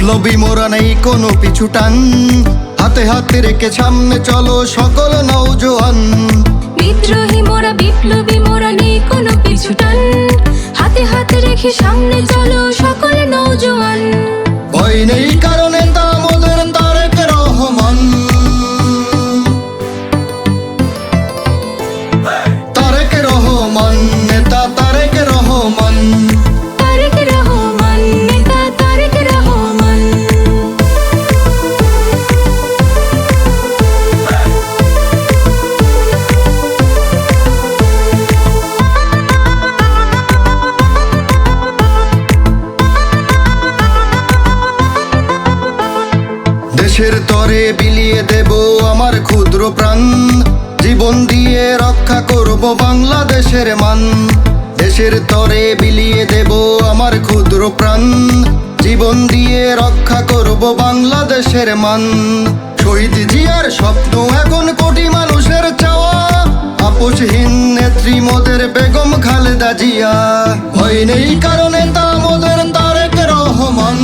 বিপ্লবী মোরা নেই কোনো পিছু টান, হাতে হাতে রেখে সামনে চলো সকল নওজোয়ান। বিদ্রোহী মোরা বিপ্লবী মোরা নেই কোনো পিছু টান, হাতে হাতে রেখে সামনে চলো সকল নওজোয়ান। ভয় নেই কারণে তা মোদের তারেক রহমান, তারেক রহমান নেতা তারেক রহমান, তারেক রহমান নেতা তারেক রহমান। দেশের তরে বিলিয়ে দেব আমার ক্ষুদ্র প্রাণ, জীবন দিয়ে রক্ষা করব বাংলাদেশের মান। দেশের তরে বিলিয়ে দেব আমার ক্ষুদ্র প্রাণ, জীবন দিয়ে রক্ষা করব বাংলাদেশের মান। শহীদ জিয়ার স্বপ্ন এখন কোটি মানুষের চাওয়া, আপোষহীন নেত্রী মোদের বেগম খালেদা জিয়া। ভয় নেই কারণে তা মোদের তারেক রহমান,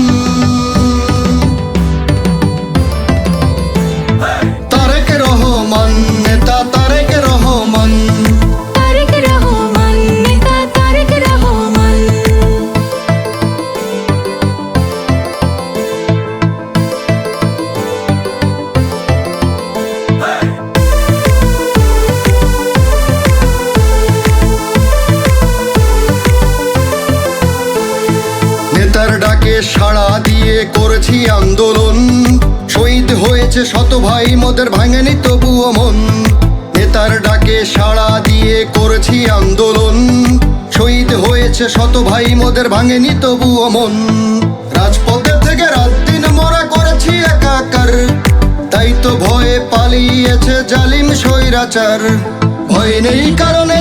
তারেক রহমান নেতা তারেক রহমান, তারেক রহমান নেতা তারেক রহমান। নেতার ডাকে সাড়া দিয়ে করেছি আন্দোলন, শহীদ হয়েছে শত ভাই মোদের ভাঙেনি তবুও মন। নেতার ডাকে সাড়া দিয়ে করেছি আন্দোলন, শহীদ হয়েছে শত ভাই মোদের ভাঙেনি তবুও মন। রাজপথে থেকে রাত দিন মোরা করেছি একাকার, তাই তো ভয়ে পালিয়েছে জালিম স্বৈরাচার। ভয় নেই কারণে